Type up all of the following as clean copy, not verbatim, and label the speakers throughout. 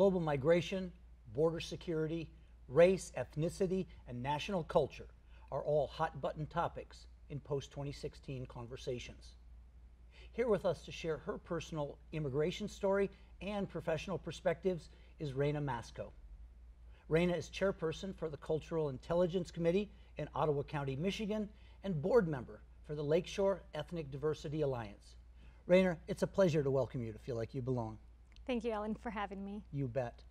Speaker 1: global migration, border security, race, ethnicity, and national culture are all hot-button topics in post-2016 conversations. Here with us to share her personal immigration story and professional perspectives is Reyna Masko. Reyna is chairperson for the Cultural Intelligence Committee in Ottawa County, Michigan, and board member for the Lakeshore Ethnic Diversity Alliance. Reyna, it's a pleasure to welcome you to Feel Like You Belong.
Speaker 2: Thank you, Ellen, for having me.
Speaker 1: You bet.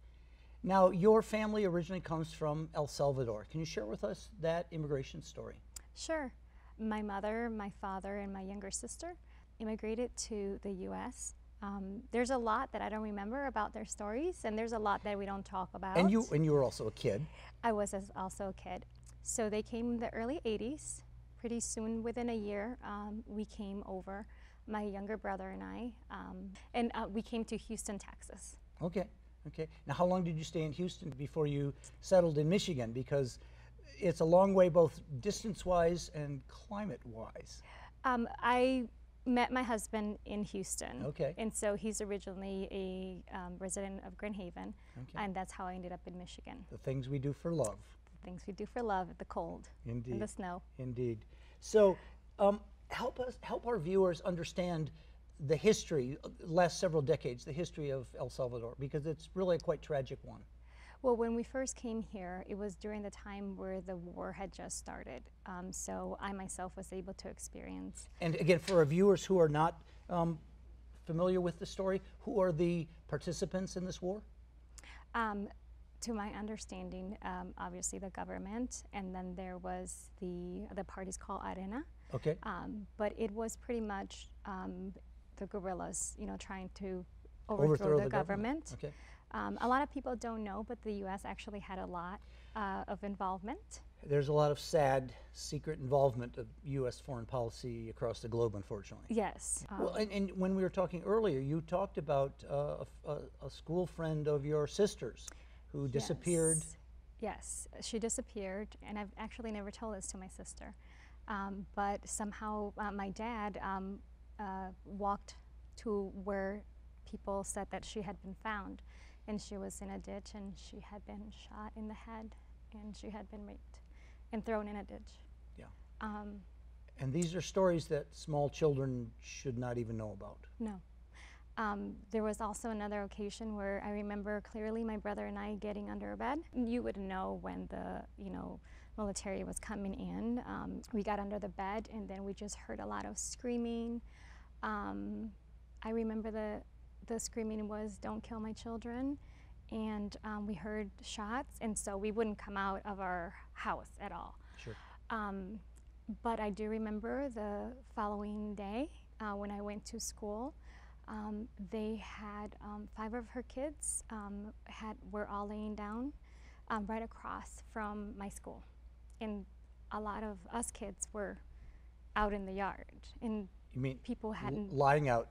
Speaker 1: Now, your family originally comes from El Salvador. Can you share with us that immigration story?
Speaker 2: Sure. My mother, my father, and my younger sister immigrated to the U.S. There's a lot that I don't remember about their stories, and there's a lot that we don't talk about.
Speaker 1: And you were also a kid.
Speaker 2: I was also a kid. So they came in the early 80s. Pretty soon, within a year, we came over, my younger brother and I, and we came to Houston, Texas.
Speaker 1: Okay. Okay. Now, how long did you stay in Houston before you settled in Michigan? Because it's a long way, both distance-wise and climate-wise.
Speaker 2: I met my husband in Houston.
Speaker 1: Okay.
Speaker 2: And so he's originally a resident of Grand Haven,
Speaker 1: Okay.
Speaker 2: and that's how I ended up in Michigan.
Speaker 1: The things we do for love.
Speaker 2: The things we do for love, the cold,
Speaker 1: Indeed.
Speaker 2: and the snow.
Speaker 1: Indeed. So, help our viewers understand the history, last several decades, the history of El Salvador, because it's really a quite tragic one.
Speaker 2: Well, when we first came here, it was during the time where the war had just started. So I myself was able to experience.
Speaker 1: And again, for our viewers who are not familiar with the story, who are the participants in this war?
Speaker 2: To my understanding, obviously the government, and then there was the parties called Arena.
Speaker 1: Okay.
Speaker 2: But it was pretty much the guerrillas, trying to overthrow the government.
Speaker 1: Okay.
Speaker 2: A lot of people don't know, but the U.S. actually had a lot of involvement.
Speaker 1: There's a lot of sad, secret involvement of U.S. foreign policy across the globe, unfortunately.
Speaker 2: Yes.
Speaker 1: Well, and when we were talking earlier, you talked about a school friend of your sister's who disappeared.
Speaker 2: Yes, she disappeared, and I've actually never told this to my sister. But somehow my dad walked to where people said that she had been found, and she was in a ditch, and she had been shot in the head, and she had been raped and thrown in a ditch.
Speaker 1: Yeah. And these are stories that small children should not even know about.
Speaker 2: No. There was also another occasion where I remember clearly my brother and I getting under a bed. You would know when the military was coming in. We got under the bed, and then we just heard a lot of screaming. I remember the screaming was, "Don't kill my children," and we heard shots, and so we wouldn't come out of our house at all.
Speaker 1: Sure.
Speaker 2: But I do remember the following day when I went to school. They had 5 of her kids were all laying down right across from my school, and a lot of us kids were out in the yard, and
Speaker 1: You mean
Speaker 2: people hadn't
Speaker 1: lying out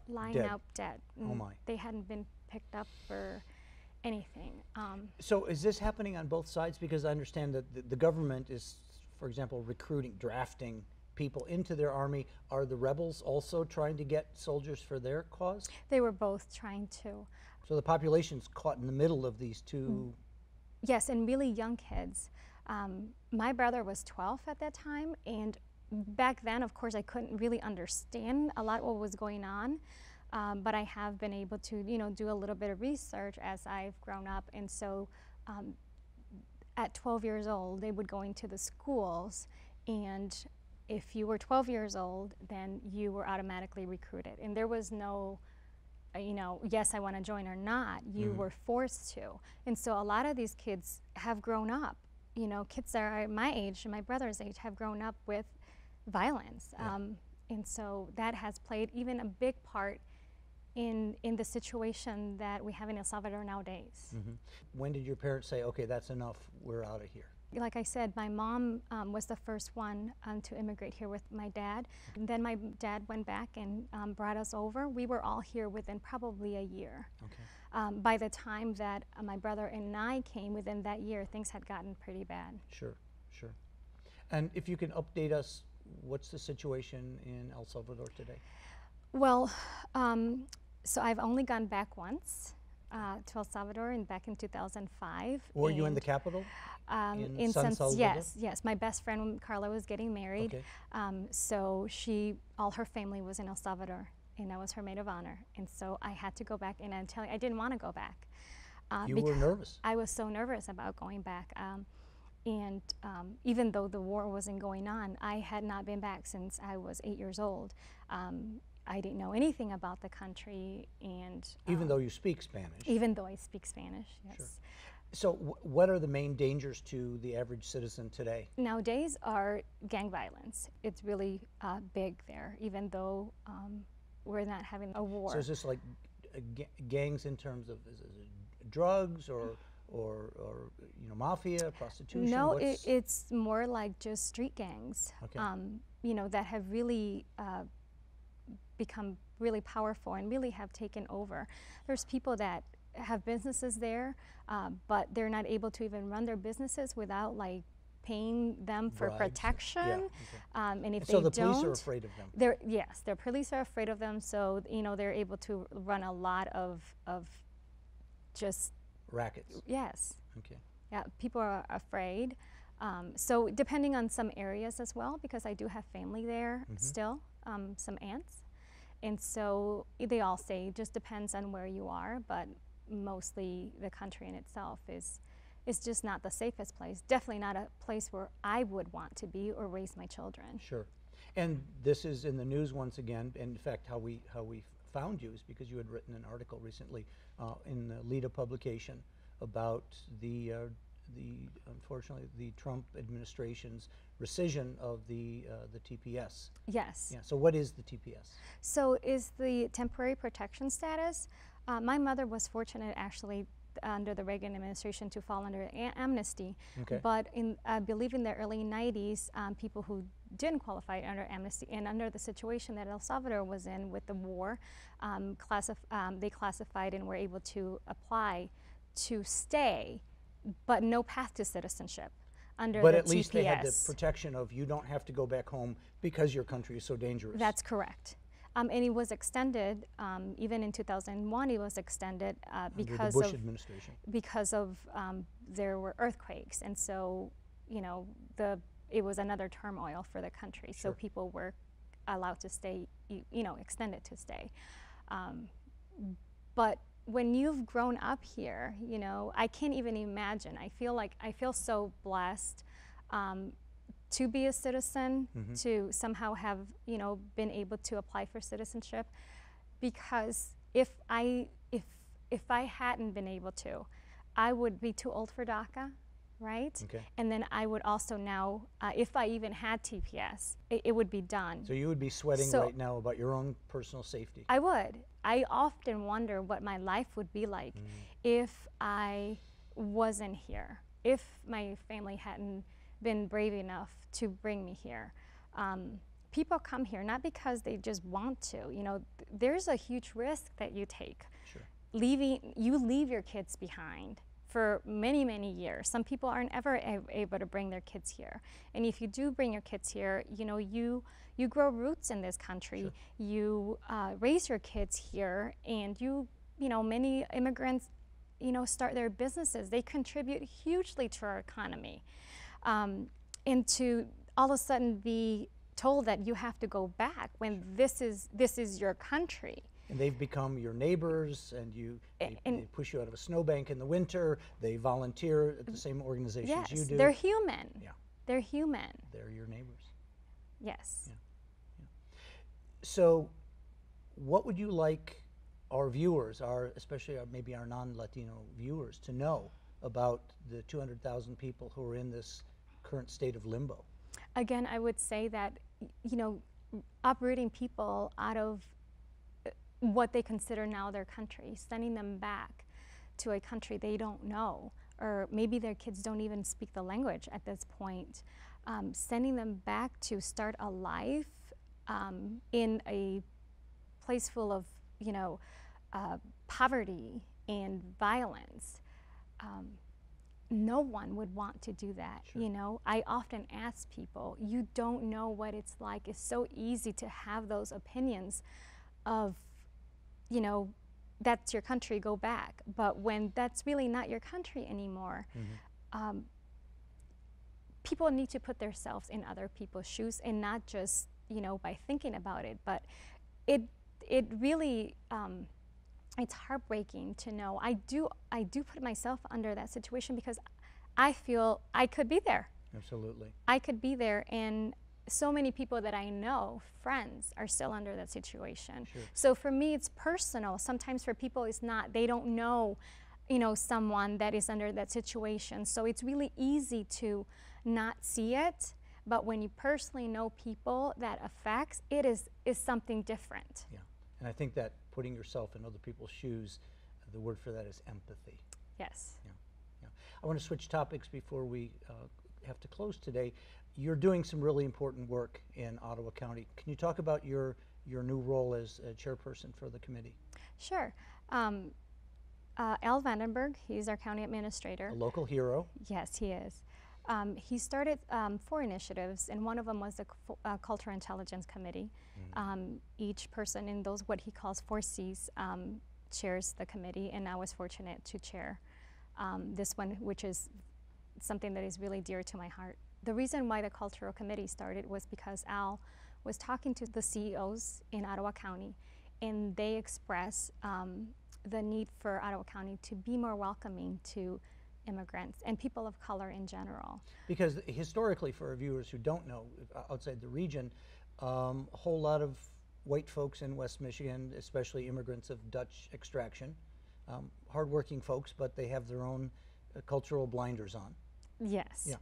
Speaker 2: dead.
Speaker 1: Oh my!
Speaker 2: They hadn't been picked up for anything.
Speaker 1: So is this happening on both sides? Because I understand that the government is, for example, recruiting, drafting people into their army. Are the rebels also trying to get soldiers for their cause?
Speaker 2: They were both trying to.
Speaker 1: So the population's caught in the middle of these two.
Speaker 2: Yes, and really young kids. My brother was 12 at that time, and back then, of course, I couldn't really understand a lot what was going on. But I have been able to, do a little bit of research as I've grown up, and so at 12 years old, they would go into the schools, and if you were 12 years old, then you were automatically recruited. And there was no, yes, I want to join or not. You were forced to. And so a lot of these kids have grown up. Kids that are my age, my brother's age, have grown up with violence.
Speaker 1: Yeah.
Speaker 2: And so that has played even a big part in the situation that we have in El Salvador nowadays.
Speaker 1: When did your parents say, okay, that's enough, we're out of here?
Speaker 2: Like I said, my mom was the first one to immigrate here with my dad. And then my dad went back and brought us over. We were all here within probably a year.
Speaker 1: Okay.
Speaker 2: By the time that my brother and I came, within that year, things had gotten pretty bad.
Speaker 1: Sure, sure. And if you can update us, what's the situation in El Salvador today?
Speaker 2: Well, so I've only gone back once. to El Salvador back in 2005.
Speaker 1: Were you in the capital?
Speaker 2: In
Speaker 1: San Salvador?
Speaker 2: Yes. My best friend Carla was getting married,
Speaker 1: Okay.
Speaker 2: so all her family was in El Salvador, and I was her maid of honor. And so I had to go back, and I'm telling you, I didn't want to go back.
Speaker 1: You were nervous.
Speaker 2: I was so nervous about going back. And even though the war wasn't going on, I had not been back since I was 8 years old. I didn't know anything about the country, and
Speaker 1: even though you speak Spanish.
Speaker 2: Even though I speak Spanish, yes.
Speaker 1: Sure. So what are the main dangers to the average citizen today?
Speaker 2: Nowadays are gang violence. It's really big there, even though we're not having a war.
Speaker 1: So is this like gangs in terms of is it drugs or you know, mafia, prostitution?
Speaker 2: No, it's more like just street gangs.
Speaker 1: Okay.
Speaker 2: You know, that have really become really powerful and really have taken over. There's people that have businesses there, but they're not able to even run their businesses without like paying them for
Speaker 1: bribes.
Speaker 2: protection.
Speaker 1: Yeah, okay.
Speaker 2: And if
Speaker 1: so
Speaker 2: they
Speaker 1: the police are afraid of them.
Speaker 2: Yes, the police are afraid of them. So you know they're able to run a lot of just
Speaker 1: rackets.
Speaker 2: Yes.
Speaker 1: Okay.
Speaker 2: Yeah, people are afraid. So depending on some areas as well, because I do have family there still, some aunts. And so they all say it just depends on where you are, but mostly the country in itself is just not the safest place. Definitely not a place where I would want to be or raise my children.
Speaker 1: Sure. And this is in the news once again. In fact, how we found you is because you had written an article recently in the Lida publication about the unfortunately the Trump administration's rescission of the TPS.
Speaker 2: Yes.
Speaker 1: Yeah. So what is the TPS?
Speaker 2: So is the temporary protection status. My mother was fortunate actually under the Reagan administration to fall under amnesty.
Speaker 1: Okay.
Speaker 2: But I believe in the early 90s, people who didn't qualify under amnesty and under the situation that El Salvador was in with the war, they classified and were able to apply to stay, but no path to citizenship under
Speaker 1: but
Speaker 2: the
Speaker 1: at least
Speaker 2: TPS.
Speaker 1: They had the protection of you don't have to go back home because your country is so dangerous.
Speaker 2: That's correct. And it was extended, even in 2001, it was extended because
Speaker 1: the Bush administration.
Speaker 2: Because of there were earthquakes, and so you know it was another turmoil for the country.
Speaker 1: Sure.
Speaker 2: So people were allowed to stay, you know, extended to stay. But when you've grown up here, you know, I can't even imagine. I feel so blessed. To be a citizen, to somehow have, you know, been able to apply for citizenship, because if I hadn't been able to, I would be too old for DACA, right?
Speaker 1: Okay.
Speaker 2: And then I would also now, if I even had TPS, it would be done.
Speaker 1: So you would be sweating right now about your own personal safety.
Speaker 2: I would. I often wonder what my life would be like if I wasn't here, if my family hadn't been brave enough to bring me here. People come here not because they just want to. You know, there's a huge risk that you take.
Speaker 1: Sure.
Speaker 2: You leave your kids behind for many, many years. Some people aren't ever able to bring their kids here. And if you do bring your kids here, you know, you grow roots in this country.
Speaker 1: Sure.
Speaker 2: You raise your kids here, and you know, many immigrants, you know, start their businesses. They contribute hugely to our economy. And to all of a sudden be told that you have to go back when this is your country.
Speaker 1: And they've become your neighbors, and they push you out of a snowbank in the winter. They volunteer at the same organizations
Speaker 2: yes,
Speaker 1: you do.
Speaker 2: they're human.
Speaker 1: Yeah.
Speaker 2: They're human.
Speaker 1: They're your neighbors.
Speaker 2: Yes.
Speaker 1: Yeah. Yeah. So what would you like our viewers, especially maybe our non-Latino viewers, to know about the 200,000 people who are in this current state of limbo?
Speaker 2: Again, I would say that, you know, uprooting people out of what they consider now their country, sending them back to a country they don't know, or maybe their kids don't even speak the language at this point, sending them back to start a life in a place full of, you know, poverty and violence. No one would want to do that.
Speaker 1: Sure.
Speaker 2: You know, I often ask people, you don't know what it's like. It's so easy to have those opinions of, you know, that's your country, go back. But when that's really not your country anymore, people need to put themselves in other people's shoes, and not just, you know, by thinking about it, but it really, it's heartbreaking to know. I do put myself under that situation because I feel I could be there.
Speaker 1: Absolutely.
Speaker 2: I could be there, and so many people that I know, friends, are still under that situation.
Speaker 1: Sure.
Speaker 2: So for me, it's personal. Sometimes for people, it's not. They don't know, you know, someone that is under that situation. So it's really easy to not see it. But when you personally know people that affects, it is something different.
Speaker 1: Yeah, and I think that putting yourself in other people's shoes, the word for that is empathy.
Speaker 2: Yes.
Speaker 1: Yeah, yeah. I want to switch topics before we have to close today. You're doing some really important work in Ottawa County. Can you talk about your new role as chairperson for the committee?
Speaker 2: Sure. Al Vandenberg, he's our county administrator.
Speaker 1: A local hero.
Speaker 2: Yes, he is. He started 4 initiatives, and one of them was the Cultural Intelligence Committee. Each person in those, what he calls 4 Cs, chairs the committee, and I was fortunate to chair this one, which is something that is really dear to my heart. The reason why the Cultural Committee started was because Al was talking to the CEOs in Ottawa County, and they expressed the need for Ottawa County to be more welcoming to immigrants and people of color in general.
Speaker 1: Because historically, for our viewers who don't know, outside the region, a whole lot of white folks in West Michigan, especially immigrants of Dutch extraction, hardworking folks, but they have their own cultural blinders on.
Speaker 2: Yes.
Speaker 1: Yeah.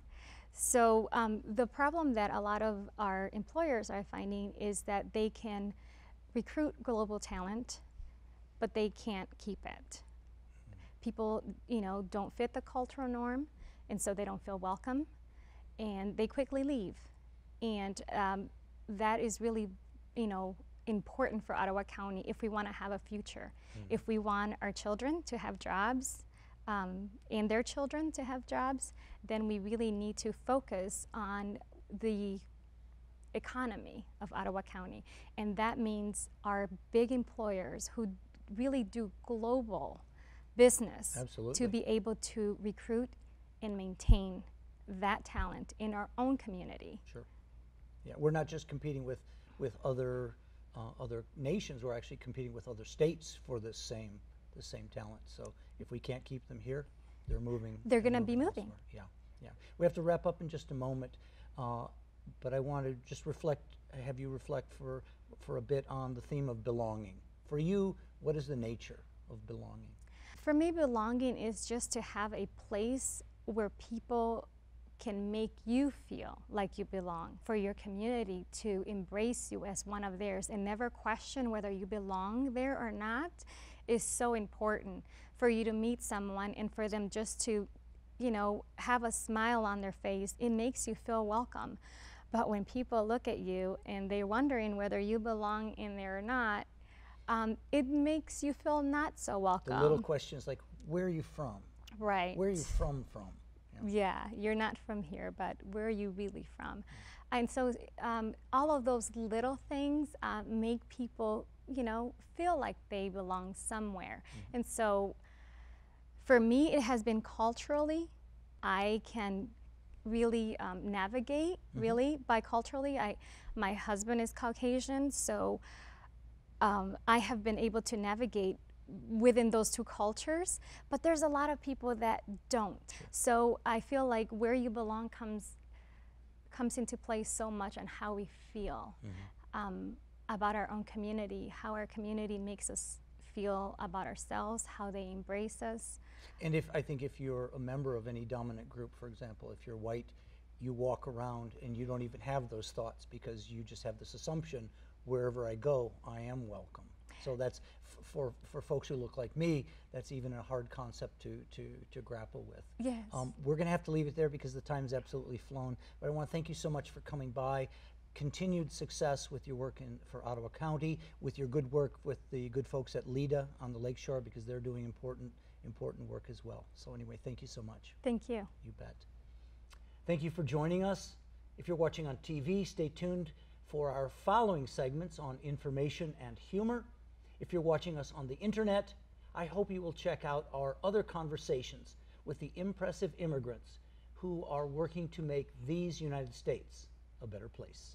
Speaker 2: So the problem that a lot of our employers are finding is that they can recruit global talent, but they can't keep it. People, you know, don't fit the cultural norm, and so they don't feel welcome, and they quickly leave. And that is really, you know, important for Ottawa County if we want to have a future. If we want our children to have jobs, and their children to have jobs, then we really need to focus on the economy of Ottawa County. And that means our big employers who really do global business.
Speaker 1: Absolutely.
Speaker 2: To be able to recruit and maintain that talent in our own community.
Speaker 1: Sure. Yeah, we're not just competing with other nations. We're actually competing with other states for the same talent. So if we can't keep them here, they're moving.
Speaker 2: They're going to be moving.
Speaker 1: Elsewhere. Yeah, yeah. We have to wrap up in just a moment, but I want to just have you reflect for a bit on the theme of belonging. For you, what is the nature of belonging?
Speaker 2: For me, belonging is just to have a place where people can make you feel like you belong, for your community to embrace you as one of theirs and never question whether you belong there or not is so important. For you to meet someone and for them just to, you know, have a smile on their face, it makes you feel welcome. But when people look at you and they're wondering whether you belong in there or not, it makes you feel not so welcome.
Speaker 1: The little questions like, where are you from?
Speaker 2: Right.
Speaker 1: Where are you from?
Speaker 2: Yeah, you're not from here, but where are you really from? And so all of those little things make people, you know, feel like they belong somewhere. And so for me, it has been culturally. I can really navigate, really, biculturally. My husband is Caucasian, so I have been able to navigate within those 2 cultures, but there's a lot of people that don't. So I feel like where you belong comes into play so much on how we feel about our own community, how our community makes us feel about ourselves, how they embrace us.
Speaker 1: And I think if you're a member of any dominant group, for example, if you're white, you walk around and you don't even have those thoughts because you just have this assumption, wherever I go, I am welcome. So that's for folks who look like me, that's even a hard concept to grapple with.
Speaker 2: Yes.
Speaker 1: We're going to have to leave it there because the time's absolutely flown. But I want to thank you so much for coming by. Continued success with your work for Ottawa County, with your good work with the good folks at LIDA on the Lakeshore, because they're doing important work as well. So anyway, thank you so much.
Speaker 2: Thank you.
Speaker 1: You bet. Thank you for joining us. If you're watching on TV, stay tuned for our following segments on information and humor. If you're watching us on the internet, I hope you will check out our other conversations with the impressive immigrants who are working to make these United States a better place.